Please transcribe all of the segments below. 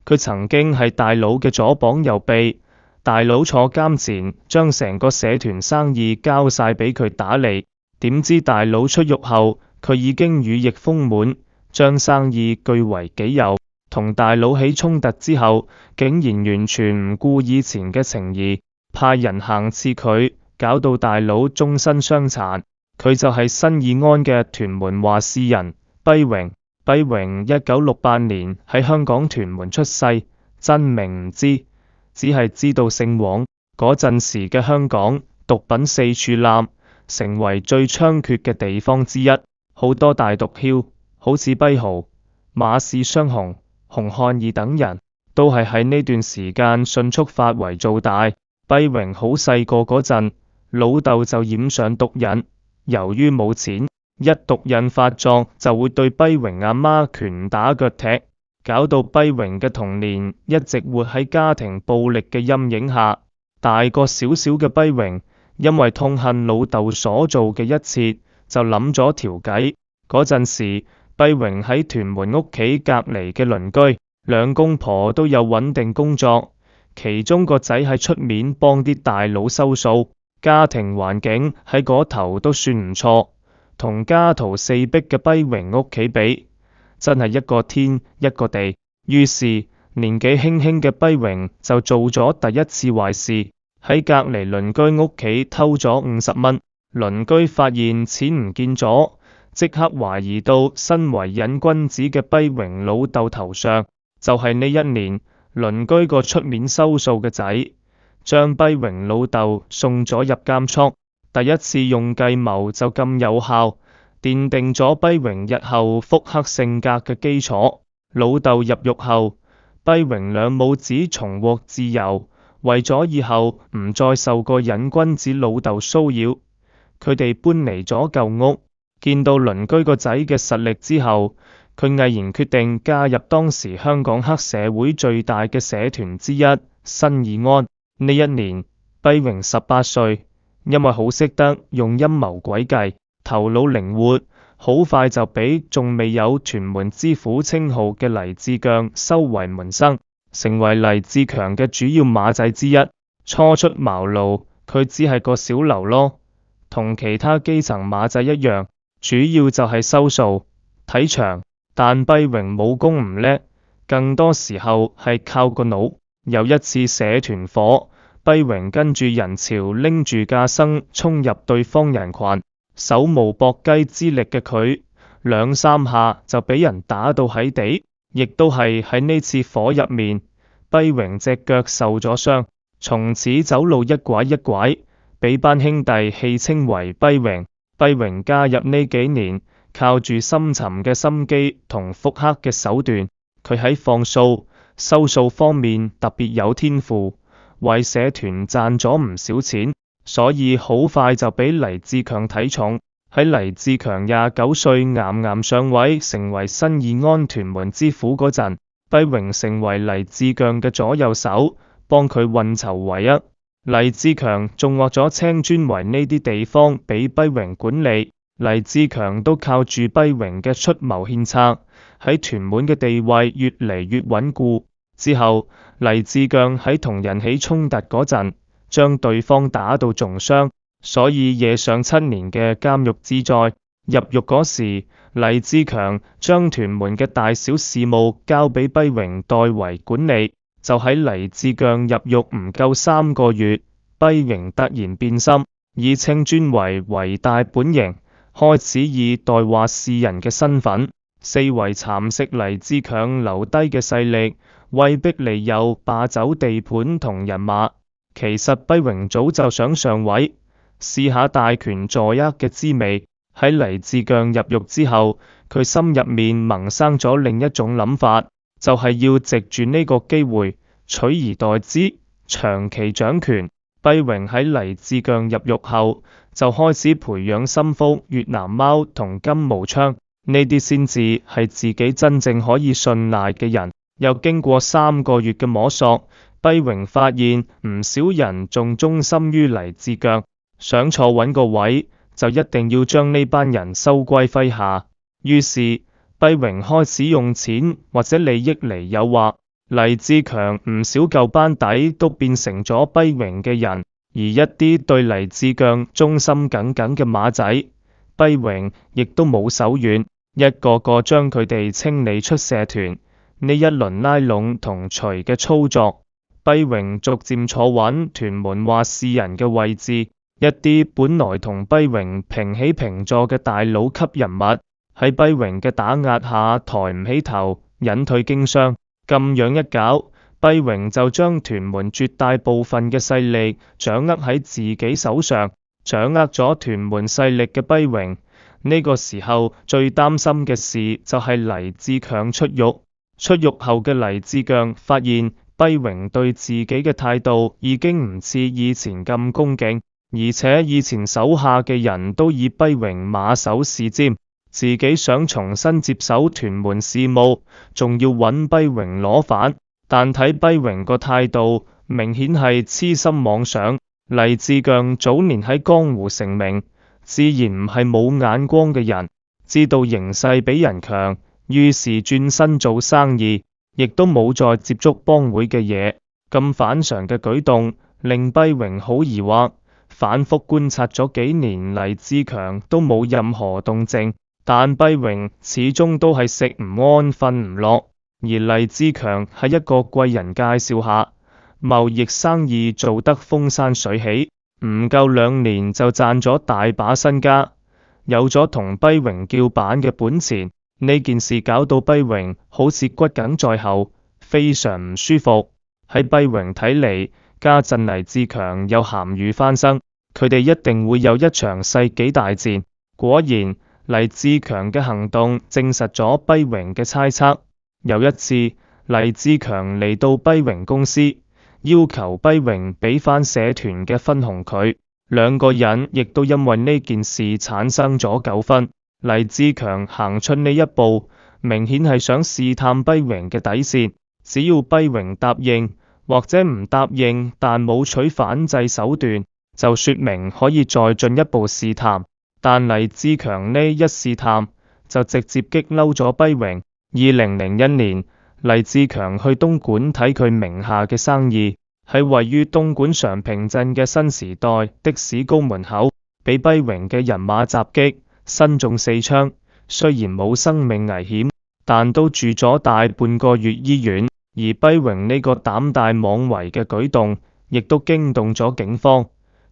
佢曾經係大佬嘅左膀右臂，大佬坐監前將成個社團生意交晒俾佢打理，點知大佬出獄後，佢已經羽翼豐滿，將生意據為己有。同大佬起衝突之後，竟然完全唔顧以前嘅情誼，派人行刺佢，搞到大佬終身傷殘。佢就係新義安嘅屯門話事人跛榮。跛榮1968年喺香港屯門出世，真名唔知，只係知道姓黃。嗰陣時嘅香港毒品四處濫，成為最猖獗嘅地方之一，好多大毒梟，好似跛豪、馬氏雙雄、洪漢義等人，都係喺呢段時間迅速發圍做大。跛榮好細個嗰陣，老豆就染上毒癮，由於冇錢，一毒癮發作就會對跛榮阿媽拳打腳踢，搞到跛榮嘅童年一直活喺家庭暴力嘅陰影下。大個少少嘅跛榮，因為痛恨老豆所做嘅一切，就諗咗條計。嗰陣時，跛榮喺屯門屋企隔離嘅鄰居，兩公婆都有穩定工作，其中個仔喺出面幫啲大佬收數，家庭環境喺嗰頭都算唔錯，同家徒四壁嘅跛榮屋企比，真係一個天一個地。於是年紀輕輕嘅跛榮就做咗第一次壞事，喺隔離鄰居屋企偷咗50蚊。鄰居發現錢唔見咗，即刻懷疑到身為癮君子嘅跛榮老豆頭上。就係呢一年，鄰居個出面收數嘅仔，將跛榮老豆送咗入監倉。第一次用計謀就咁有效，奠定咗跛榮日後腹黑性格嘅基礎。老豆入獄後，跛榮兩母子重獲自由，為咗以後唔再受個癮君子老豆騷擾，佢哋搬離咗舊屋。見到鄰居個仔嘅實力之後，佢毅然決定加入當時香港黑社會最大嘅社團之一新義安。呢一年，跛榮18歲，因為好識得用陰謀詭計，頭腦靈活，好快就俾仲未有屯門之虎稱號嘅黎志強收為門生，成為黎志強嘅主要馬仔之一。初出茅廬，佢只係個小流咯，同其他基層馬仔一樣，主要就係收數睇場。但跛榮武功唔叻，更多時候係靠個腦。有一次社團火，跛榮跟住人潮拎住架生衝入對方人群，手無縛雞之力嘅佢，兩三下就俾人打到喺地。亦都係喺呢次火入面，跛榮隻腳受咗傷，從此走路一拐一拐，俾班兄弟戲稱為跛榮。跛榮加入呢幾年，靠住深沉嘅心機同腹黑嘅手段，佢喺放數、收數方面特別有天賦，為社團賺咗唔少錢，所以好快就俾黎志強睇重。喺黎志強29歲岩岩上位，成為新義安屯門之虎嗰陣，跛榮成為黎志強嘅左右手，幫佢運籌帷幄。黎志強仲獲咗青磚圍呢啲地方俾跛榮管理。黎志強都靠住跛榮嘅出謀獻策，喺屯門嘅地位越嚟越穩固。之後，黎志強喺同人起衝突嗰陣，將對方打到重傷，所以惹上7年嘅監獄之災。入獄嗰時，黎志強將屯門嘅大小事務交俾跛榮代為管理。就喺黎志強入獄唔夠3個月，跛榮突然變心，以青磚圍為大本營，開始以代話事人嘅身份，四圍蠶食黎志強留低嘅勢力，威逼利誘霸走地盤同人馬。其實跛榮早就想上位，試下大權在握嘅滋味。喺黎志強入獄之後，佢心入面萌生咗另一種諗法，就係要藉住呢個機會取而代之，長期掌權。跛榮喺黎志強入獄後，就開始培養心腹越南貓同金毛槍，呢啲先至係自己真正可以信賴嘅人。又經過3個月嘅摸索，跛榮發現唔少人仲忠心於黎志強，想坐穩個位，就一定要將呢班人收歸麾下。於是跛榮開始用錢或者利益嚟誘惑，黎志強唔少舊班底都變成咗跛榮嘅人，而一啲對黎志強忠心耿耿嘅馬仔，跛榮亦都冇手軟，一個個將佢哋清理出社團。呢一輪拉攏同除嘅操作，跛榮逐漸坐穩屯門話事人嘅位置，一啲本來同跛榮平起平坐嘅大佬級人物，喺跛榮嘅打壓下抬唔起頭，隱退經商。咁樣一搞，跛榮就將屯門絕大部分嘅勢力掌握喺自己手上，掌握咗屯門勢力嘅跛榮，呢個時候最擔心嘅事就係黎志強出獄。出獄後嘅黎志強發現跛榮對自己嘅態度已經唔似以前咁恭敬，而且以前手下嘅人都以跛榮馬首是瞻。自己想重新接手屯門事務，仲要揾跛榮攞飯，但睇跛榮個態度，明顯係痴心妄想。黎志強早年喺江湖成名，自然唔係冇眼光嘅人，知道形勢比人強，於是轉身做生意，亦都冇再接觸幫會嘅嘢。咁反常嘅舉動，令跛榮好疑惑，反覆觀察咗幾年，黎志強都冇任何動靜。但跛榮始終都係食唔安瞓唔落，而黎志強喺一個貴人介紹下，貿易生意做得風生水起，唔夠2年就賺咗大把身家，有咗同跛榮叫板嘅本錢。呢件事搞到跛榮好似骨梗在喉，非常唔舒服。喺跛榮睇嚟，家陣黎志強有鹹魚翻身，佢哋一定會有一場世紀大戰。果然，黎志強嘅行動證實咗跛榮嘅猜測。有一次，黎志強嚟到跛榮公司，要求跛榮俾翻社團嘅分紅佢，兩個人亦都因為呢件事產生咗糾紛。黎志強行出呢一步，明顯係想試探跛榮嘅底線，只要跛榮答應或者唔答應，但冇取反制手段，就說明可以再進一步試探。但黎志強呢一試探就直接激嬲咗跛榮。2001年，黎志強去東莞睇佢名下嘅生意，喺位於東莞常平鎮嘅新時代的士高門口，被跛榮嘅人馬襲擊，身中4槍，雖然冇生命危險，但都住咗大半個月醫院。而跛榮呢個膽大妄為嘅舉動，亦都驚動咗警方，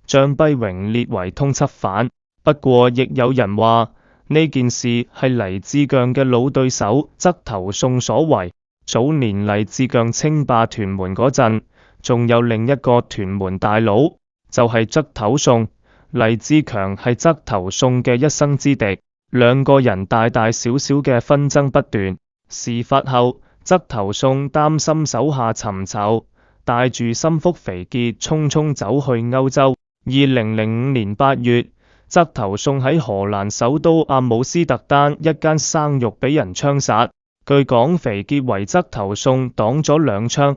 將跛榮列為通緝犯。不過，亦有人話呢件事係黎志強嘅老對手側頭宋所為。早年黎志強稱霸屯門嗰陣，仲有另一個屯門大佬，就係側頭宋。黎志強係側頭宋嘅一生之敵，兩個人大大小小嘅紛爭不斷。事發後，側頭宋擔心手下尋仇，帶住心腹肥傑匆匆走去歐洲。2005年8月，側頭宋喺荷蘭首都阿姆斯特丹一間生肉俾人槍殺，據講肥傑為側頭宋擋咗2槍，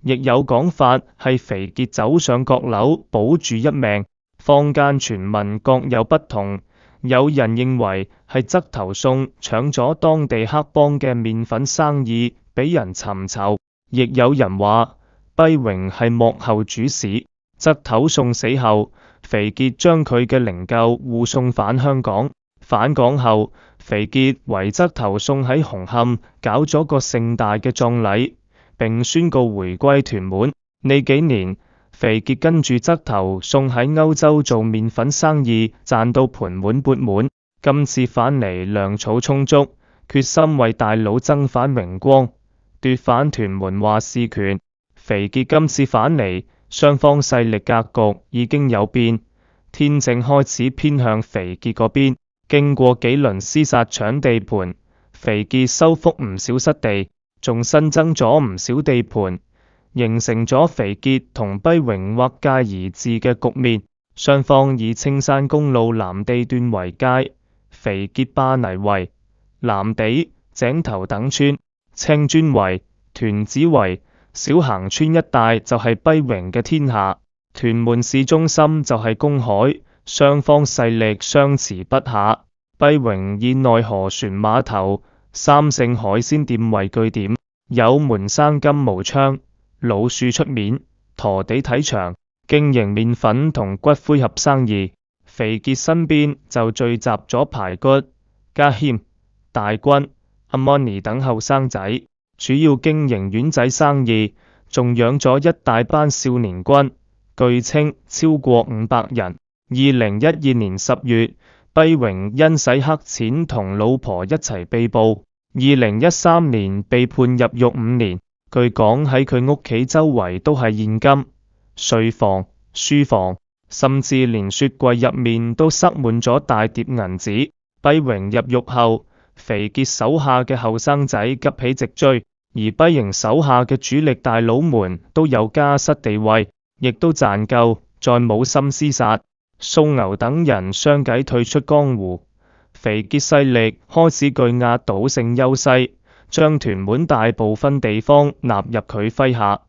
亦有講法係肥傑走上閣樓保住一命。坊間傳聞各有不同，有人認為係側頭宋搶咗當地黑幫嘅麵粉生意俾人尋仇，亦有人話跛榮係幕後主使。側頭宋死後，肥傑將佢嘅靈柩護送返香港。返港後，肥傑為側頭宋喺紅磡搞咗個盛大嘅葬禮，並宣告回歸屯門。呢幾年，肥傑跟住側頭宋喺歐洲做麵粉生意，賺到盆滿缽滿。今次返嚟糧草充足，決心為大佬爭返榮光，奪返屯門話事權。肥傑今次返嚟，雙方勢力格局已經有變，天正開始偏向肥傑嗰邊。經過幾輪廝殺搶地盤，肥傑收復唔少失地，仲新增咗唔少地盤，形成咗肥傑同跛榮劃界而治嘅局面。雙方以青山公路藍地段為界，肥傑霸泥圍、藍地、井頭等村，青磚圍、屯子圍、小坑村一帶就係跛榮嘅天下。屯門市中心就係公海，雙方勢力相持不下。跛榮以內河船碼頭、三聖海鮮店為據點，有門生金毛槍，老樹出面，陀地睇場，經營麵粉同骨灰盒生意。肥傑身邊就聚集咗排骨、家謙、大軍、阿摩尼等後生仔，主要經營丸仔生意，仲養咗一大班少年軍，據稱超過500人。2012年10月，畢榮因洗黑錢同老婆一齊被捕，2013年被判入獄5年。據講喺佢屋企周圍都係現金、睡房、書房，甚至連雪櫃入面都塞滿咗大疊銀紙。畢榮入獄後，肥傑手下嘅後生仔急起直追，而畢榮手下嘅主力大佬們都有家室地位，亦都賺夠，再冇心廝殺。蘇牛等人相繼退出江湖，肥傑勢力開始具壓倒性優勢，將屯門大部分地方納入佢麾下。